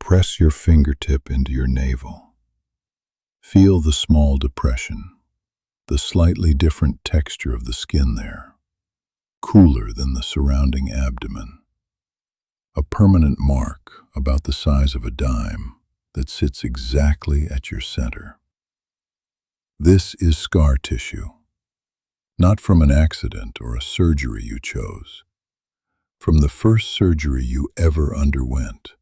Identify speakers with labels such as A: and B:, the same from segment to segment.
A: Press your fingertip into your navel. Feel the small depression, the slightly different texture of the skin there, cooler than the surrounding abdomen. A permanent mark about the size of a dime that sits exactly at your center. This is scar tissue, not from an accident or a surgery you chose, from the first surgery you ever underwent,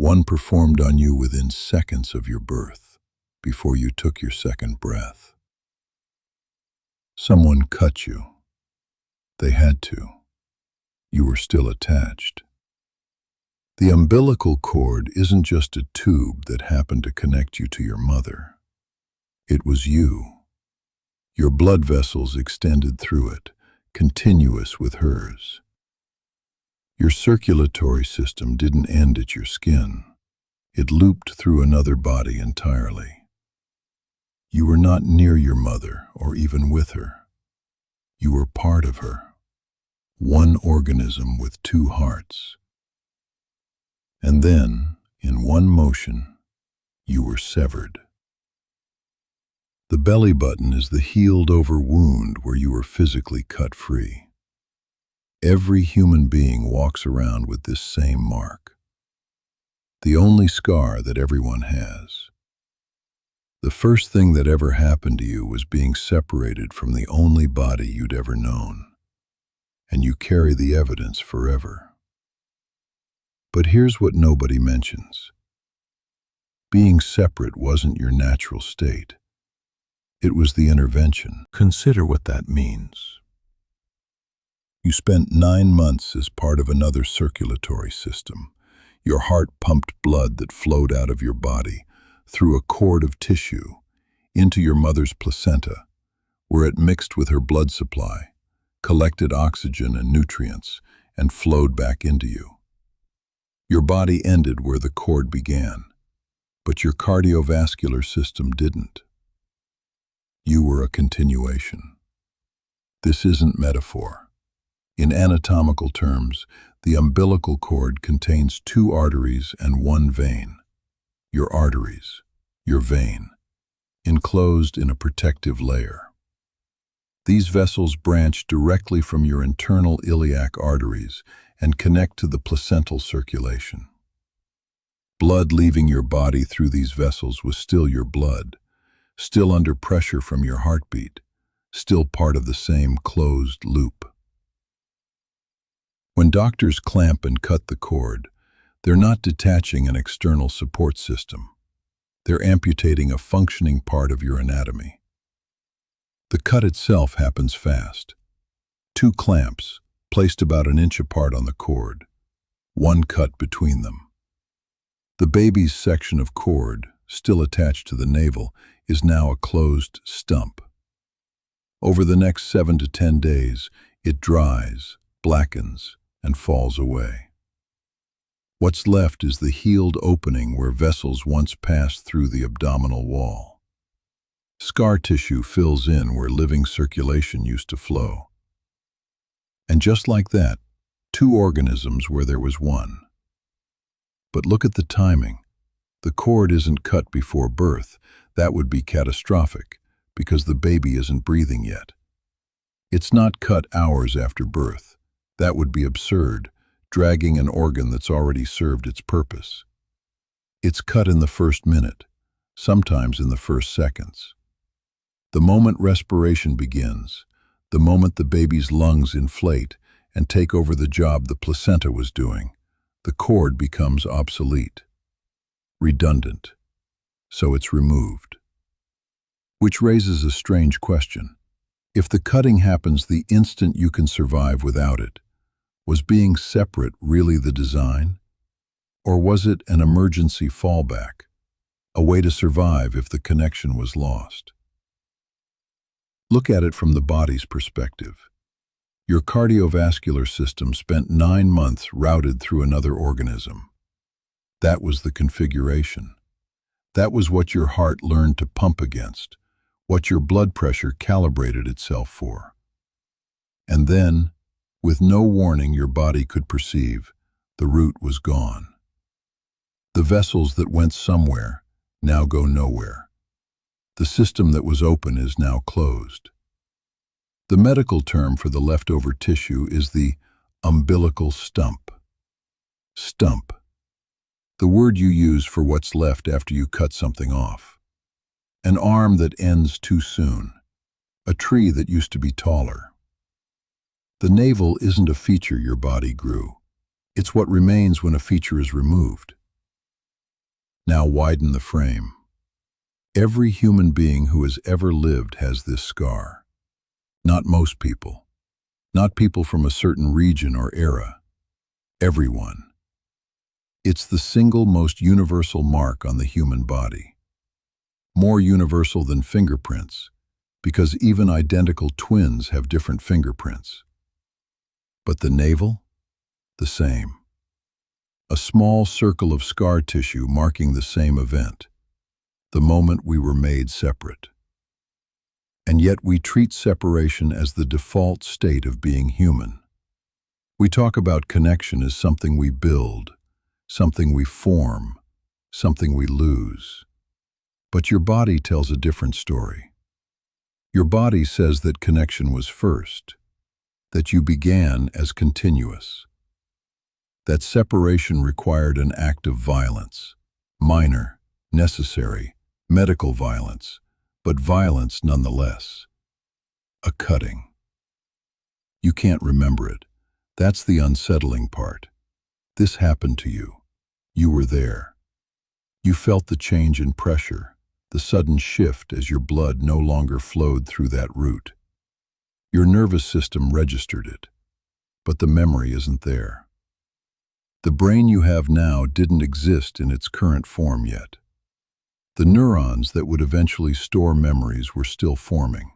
A: one performed on you within seconds of your birth, before you took your second breath. Someone cut you. They had to. You were still attached. The umbilical cord isn't just a tube that happened to connect you to your mother. It was you. Your blood vessels extended through it, continuous with hers. Your circulatory system didn't end at your skin. It looped through another body entirely. You were not near your mother or even with her. You were part of her, one organism with two hearts. And then, in one motion, you were severed. The belly button is the healed-over wound where you were physically cut free. Every human being walks around with this same mark, the only scar that everyone has. The first thing that ever happened to you was being separated from the only body you'd ever known, and you carry the evidence forever. But here's what nobody mentions. Being separate wasn't your natural state. It was the intervention. Consider what that means. You spent 9 months as part of another circulatory system. Your heart pumped blood that flowed out of your body, through a cord of tissue, into your mother's placenta, where it mixed with her blood supply, collected oxygen and nutrients, and flowed back into you. Your body ended where the cord began, but your cardiovascular system didn't. You were a continuation. This isn't metaphor. In anatomical terms, the umbilical cord contains 2 arteries and 1 vein. Your arteries, your vein, enclosed in a protective layer. These vessels branch directly from your internal iliac arteries and connect to the placental circulation. Blood leaving your body through these vessels was still your blood, still under pressure from your heartbeat, still part of the same closed loop. When doctors clamp and cut the cord, they're not detaching an external support system. They're amputating a functioning part of your anatomy. The cut itself happens fast. 2 clamps, placed about an inch apart on the cord, 1 cut between them. The baby's section of cord, still attached to the navel, is now a closed stump. Over the next 7 to 10 days, it dries, blackens, and falls away. What's left is the healed opening where vessels once passed through the abdominal wall. Scar tissue fills in where living circulation used to flow. And just like that, 2 organisms where there was one. But look at the timing. The cord isn't cut before birth. That would be catastrophic, because the baby isn't breathing yet. It's not cut hours after birth. That would be absurd, dragging an organ that's already served its purpose. It's cut in the first minute, sometimes in the first seconds. The moment respiration begins, the moment the baby's lungs inflate and take over the job the placenta was doing, the cord becomes obsolete, redundant, so it's removed. Which raises a strange question. If the cutting happens the instant you can survive without it, was being separate really the design? Or was it an emergency fallback, a way to survive if the connection was lost? Look at it from the body's perspective. Your cardiovascular system spent 9 months routed through another organism. That was the configuration. That was what your heart learned to pump against, what your blood pressure calibrated itself for. And then, with no warning your body could perceive, the root was gone. The vessels that went somewhere now go nowhere. The system that was open is now closed. The medical term for the leftover tissue is the umbilical stump. Stump, the word you use for what's left after you cut something off. An arm that ends too soon. A tree that used to be taller. The navel isn't a feature your body grew. It's what remains when a feature is removed. Now widen the frame. Every human being who has ever lived has this scar. Not most people. Not people from a certain region or era. Everyone. It's the single most universal mark on the human body. More universal than fingerprints, because even identical twins have different fingerprints. But the navel? The same. A small circle of scar tissue marking the same event, the moment we were made separate. And yet we treat separation as the default state of being human. We talk about connection as something we build, something we form, something we lose. But your body tells a different story. Your body says that connection was first, that you began as continuous. That separation required an act of violence, minor, necessary, medical violence, but violence nonetheless. A cutting. You can't remember it. That's the unsettling part. This happened to you. You were there. You felt the change in pressure, the sudden shift as your blood no longer flowed through that route. Your nervous system registered it, but the memory isn't there. The brain you have now didn't exist in its current form yet. The neurons that would eventually store memories were still forming.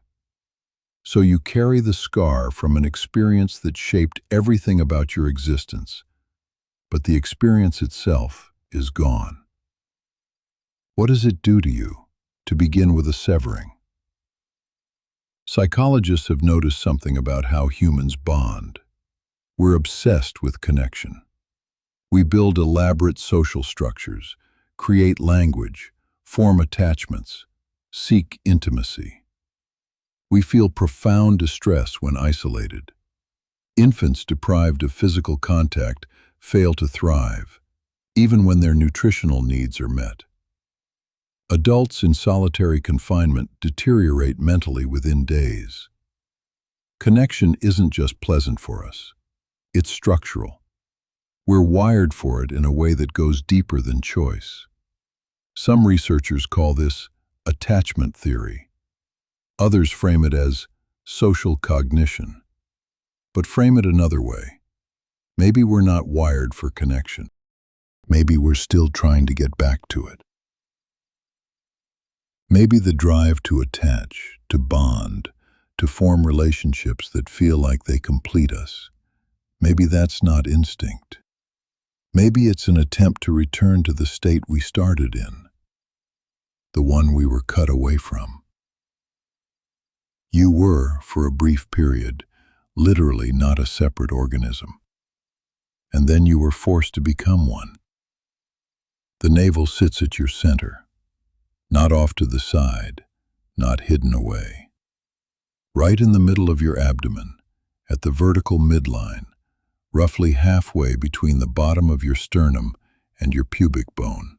A: So you carry the scar from an experience that shaped everything about your existence, but the experience itself is gone. What does it do to you, to begin with a severing? Psychologists have noticed something about how humans bond. We're obsessed with connection. We build elaborate social structures, create language, form attachments, seek intimacy. We feel profound distress when isolated. Infants deprived of physical contact fail to thrive, even when their nutritional needs are met. Adults in solitary confinement deteriorate mentally within days. Connection isn't just pleasant for us, it's structural. We're wired for it in a way that goes deeper than choice. Some researchers call this attachment theory. Others frame it as social cognition. But frame it another way. Maybe we're not wired for connection. Maybe we're still trying to get back to it. Maybe the drive to attach, to bond, to form relationships that feel like they complete us. Maybe that's not instinct. Maybe it's an attempt to return to the state we started in, the one we were cut away from. You were, for a brief period, literally not a separate organism. And then you were forced to become one. The navel sits at your center, not off to the side, not hidden away. Right in the middle of your abdomen, at the vertical midline, roughly halfway between the bottom of your sternum and your pubic bone.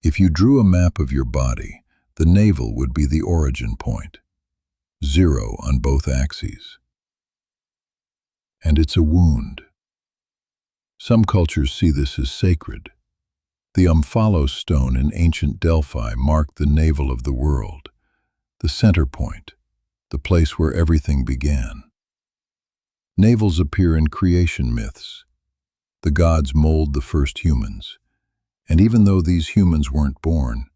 A: If you drew a map of your body, the navel would be the origin point, 0 on both axes. And it's a wound. Some cultures see this as sacred. The Omphalos stone in ancient Delphi marked the navel of the world, the center point, the place where everything began. Navels appear in creation myths. The gods mold the first humans, and even though these humans weren't born,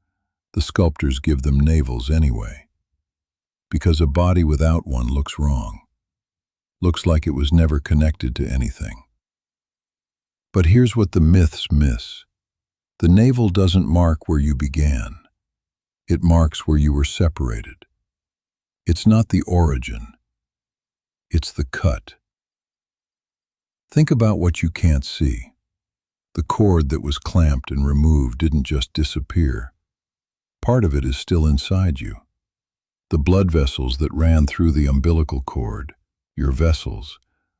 A: the sculptors give them navels anyway. Because a body without one looks wrong, looks like it was never connected to anything. But here's what the myths miss. The navel doesn't mark where you began. It marks where you were separated. It's not the origin. It's the cut. Think about what you can't see. The cord that was clamped and removed didn't just disappear. Part of it is still inside you. The blood vessels that ran through the umbilical cord, your vessels,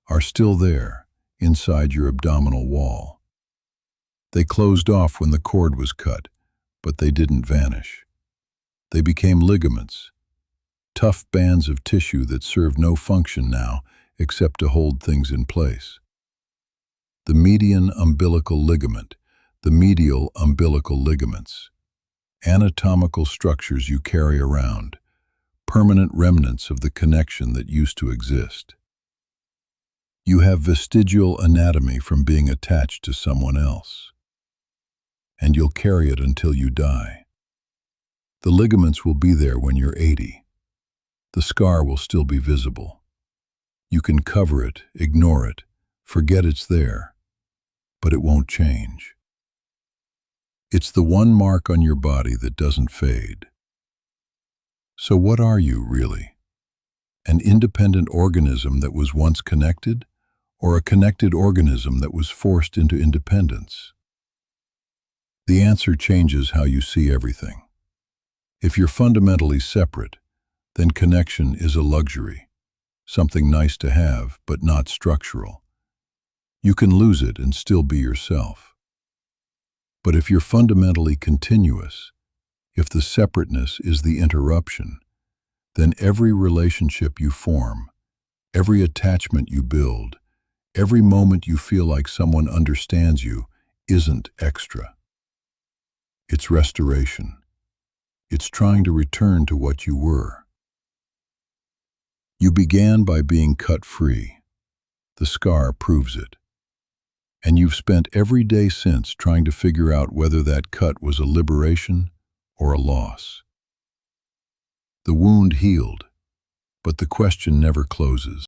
A: are still there, inside your abdominal wall. They closed off when the cord was cut, but they didn't vanish. They became ligaments, tough bands of tissue that serve no function now except to hold things in place. The median umbilical ligament, the medial umbilical ligaments, anatomical structures you carry around, permanent remnants of the connection that used to exist. You have vestigial anatomy from being attached to someone else, and you'll carry it until you die. The ligaments will be there when you're 80. The scar will still be visible. You can cover it, ignore it, forget it's there, but it won't change. It's the one mark on your body that doesn't fade. So what are you, really? An independent organism that was once connected, or a connected organism that was forced into independence? The answer changes how you see everything. If you're fundamentally separate, then connection is a luxury, something nice to have, but not structural. You can lose it and still be yourself. But if you're fundamentally continuous, if the separateness is the interruption, then every relationship you form, every attachment you build, every moment you feel like someone understands you isn't extra. It's restoration. It's trying to return to what you were. You began by being cut free. The scar proves it. And you've spent every day since trying to figure out whether that cut was a liberation or a loss. The wound healed, but the question never closes.